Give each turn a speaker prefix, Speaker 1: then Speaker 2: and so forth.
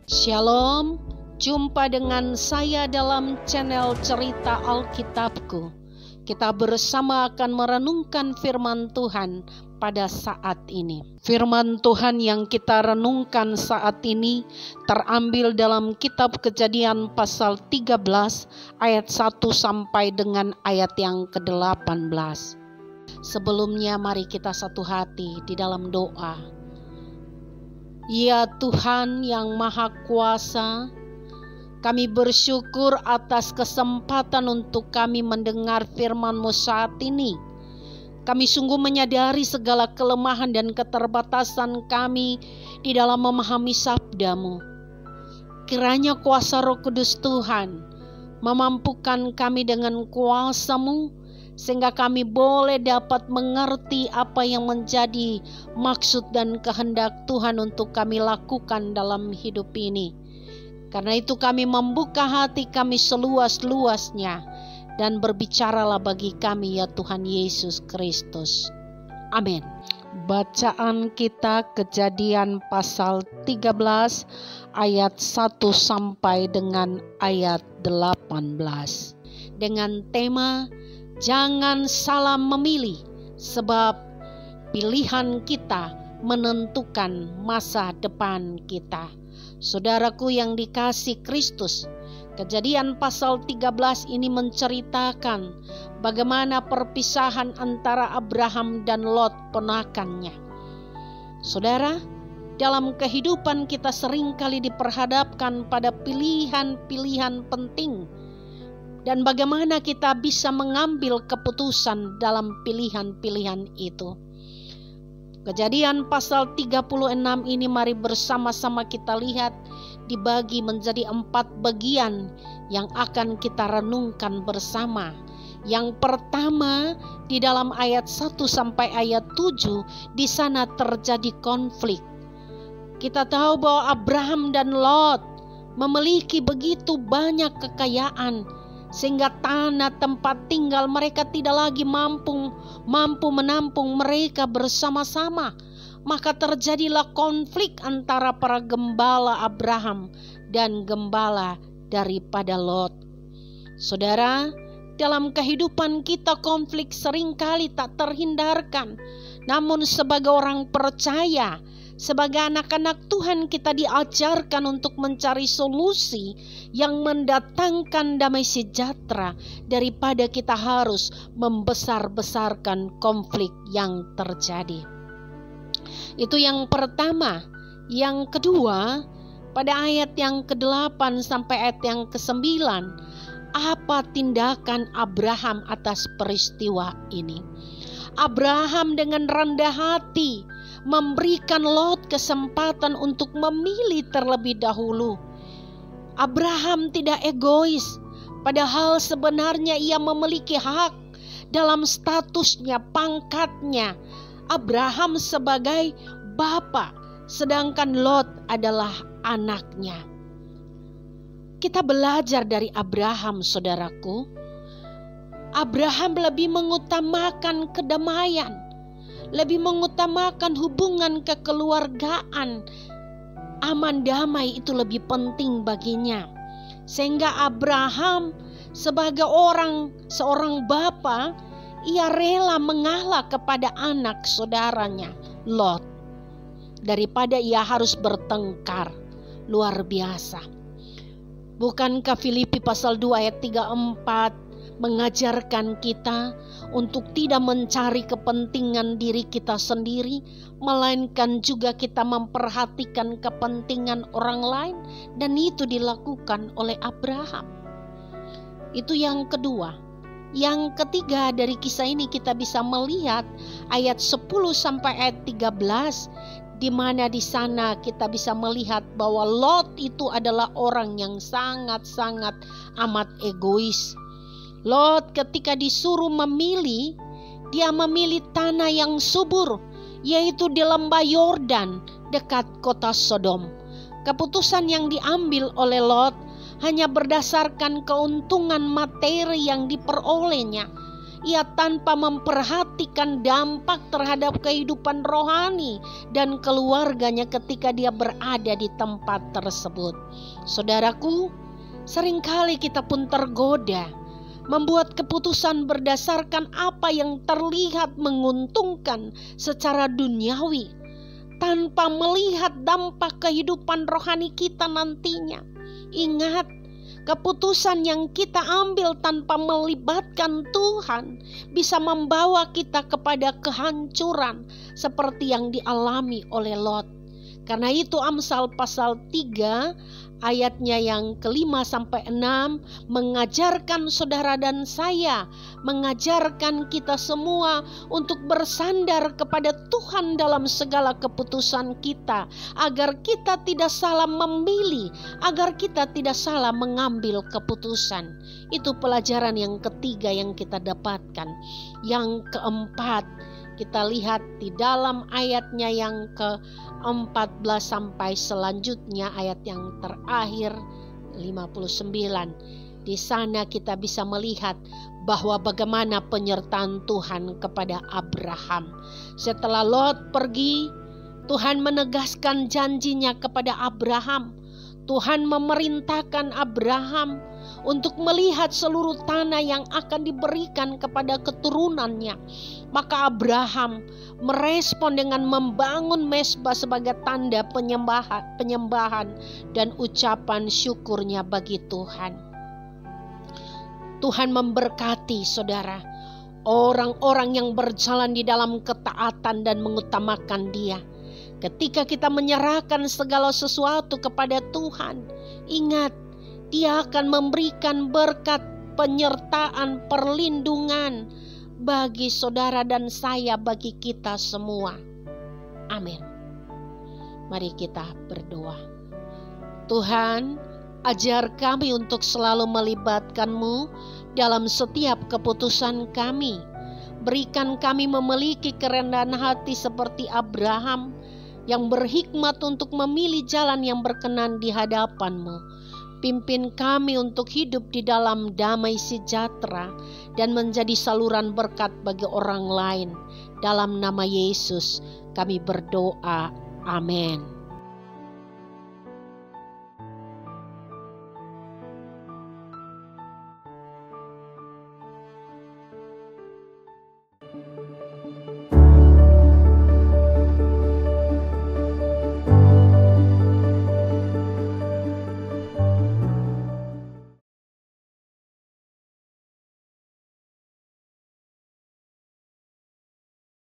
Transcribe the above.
Speaker 1: Shalom, jumpa dengan saya dalam channel Cerita Alkitabku. Kita bersama akan merenungkan firman Tuhan pada saat ini. Firman Tuhan yang kita renungkan saat ini terambil dalam kitab Kejadian pasal 13 ayat 1 sampai dengan ayat yang ke-18. Sebelumnya mari kita satu hati di dalam doa. Ya Tuhan yang Maha Kuasa, kami bersyukur atas kesempatan untuk kami mendengar firman-Mu saat ini. Kami sungguh menyadari segala kelemahan dan keterbatasan kami di dalam memahami sabda-Mu. Kiranya kuasa Roh Kudus Tuhan memampukan kami dengan kuasa-Mu, sehingga kami boleh dapat mengerti apa yang menjadi maksud dan kehendak Tuhan untuk kami lakukan dalam hidup ini. Karena itu kami membuka hati kami seluas-luasnya, dan berbicaralah bagi kami ya Tuhan Yesus Kristus. Amin. Bacaan kita Kejadian pasal 13 ayat 1 sampai dengan ayat 18 dengan tema jangan salah memilih, sebab pilihan kita menentukan masa depan kita. Saudaraku yang dikasihi Kristus, Kejadian pasal 13 ini menceritakan bagaimana perpisahan antara Abraham dan Lot ponakannya. Saudara, dalam kehidupan kita seringkali diperhadapkan pada pilihan-pilihan penting, dan bagaimana kita bisa mengambil keputusan dalam pilihan-pilihan itu. Kejadian pasal 36 ini mari bersama-sama kita lihat dibagi menjadi 4 bagian yang akan kita renungkan bersama. Yang pertama, di dalam ayat 1 sampai ayat 7, di sana terjadi konflik. Kita tahu bahwa Abraham dan Lot memiliki begitu banyak kekayaan, sehingga tanah tempat tinggal mereka tidak lagi mampu menampung mereka bersama-sama. Maka terjadilah konflik antara para gembala Abraham dan gembala daripada Lot. Saudara, dalam kehidupan kita konflik seringkali tak terhindarkan. Namun sebagai orang percaya, sebagai anak-anak Tuhan, kita diajarkan untuk mencari solusi yang mendatangkan damai sejahtera daripada kita harus membesar-besarkan konflik yang terjadi. Itu yang pertama. Yang kedua, pada ayat yang ke-8 sampai ayat yang ke-9, apa tindakan Abraham atas peristiwa ini? Abraham dengan rendah hati memberikan Lot kesempatan untuk memilih terlebih dahulu. Abraham tidak egois, padahal sebenarnya ia memiliki hak dalam statusnya, pangkatnya. Abraham sebagai bapa, sedangkan Lot adalah anaknya. Kita belajar dari Abraham, saudaraku. Abraham lebih mengutamakan kedamaian, lebih mengutamakan hubungan kekeluargaan. Aman damai itu lebih penting baginya. Sehingga Abraham sebagai seorang bapa, ia rela mengalah kepada anak saudaranya Lot daripada ia harus bertengkar. Luar biasa. Bukankah Filipi pasal 2 ayat 3-4 mengajarkan kita untuk tidak mencari kepentingan diri kita sendiri, melainkan juga kita memperhatikan kepentingan orang lain, dan itu dilakukan oleh Abraham. Itu yang kedua. Yang ketiga, dari kisah ini kita bisa melihat ayat 10 sampai ayat 13, di mana di sana kita bisa melihat bahwa Lot itu adalah orang yang sangat-sangat amat egois. Lot ketika disuruh memilih, dia memilih tanah yang subur, yaitu di lembah Yordan dekat kota Sodom. Keputusan yang diambil oleh Lot hanya berdasarkan keuntungan materi yang diperolehnya. ia tanpa memperhatikan dampak terhadap kehidupan rohani dan keluarganya ketika dia berada di tempat tersebut. Saudaraku, seringkali kita pun tergoda membuat keputusan berdasarkan apa yang terlihat menguntungkan secara duniawi, tanpa melihat dampak kehidupan rohani kita nantinya. Ingat, keputusan yang kita ambil tanpa melibatkan Tuhan bisa membawa kita kepada kehancuran seperti yang dialami oleh Lot. Karena itu Amsal pasal 3 ayatnya yang ke-5-6 mengajarkan saudara dan saya, mengajarkan kita semua untuk bersandar kepada Tuhan dalam segala keputusan kita, agar kita tidak salah memilih, agar kita tidak salah mengambil keputusan. Itu pelajaran yang ketiga yang kita dapatkan. Yang keempat, kita lihat di dalam ayatnya yang ke-14 sampai selanjutnya ayat yang terakhir 59. Di sana kita bisa melihat bahwa bagaimana penyertaan Tuhan kepada Abraham. Setelah Lot pergi, Tuhan menegaskan janjinya kepada Abraham. Tuhan memerintahkan Abraham untuk melihat seluruh tanah yang akan diberikan kepada keturunannya. Maka Abraham merespon dengan membangun mezbah sebagai tanda penyembahan dan ucapan syukurnya bagi Tuhan. Tuhan memberkati saudara, orang-orang yang berjalan di dalam ketaatan dan mengutamakan Dia. Ketika kita menyerahkan segala sesuatu kepada Tuhan, ingat, Dia akan memberikan berkat, penyertaan, perlindungan bagi saudara dan saya, bagi kita semua. Amin. Mari kita berdoa. Tuhan, ajar kami untuk selalu melibatkan-Mu dalam setiap keputusan kami. Berikan kami memiliki kerendahan hati seperti Abraham, yang berhikmat untuk memilih jalan yang berkenan di hadapan-Mu. Pimpin kami untuk hidup di dalam damai sejahtera dan menjadi saluran berkat bagi orang lain. Dalam nama Yesus kami berdoa. Amin.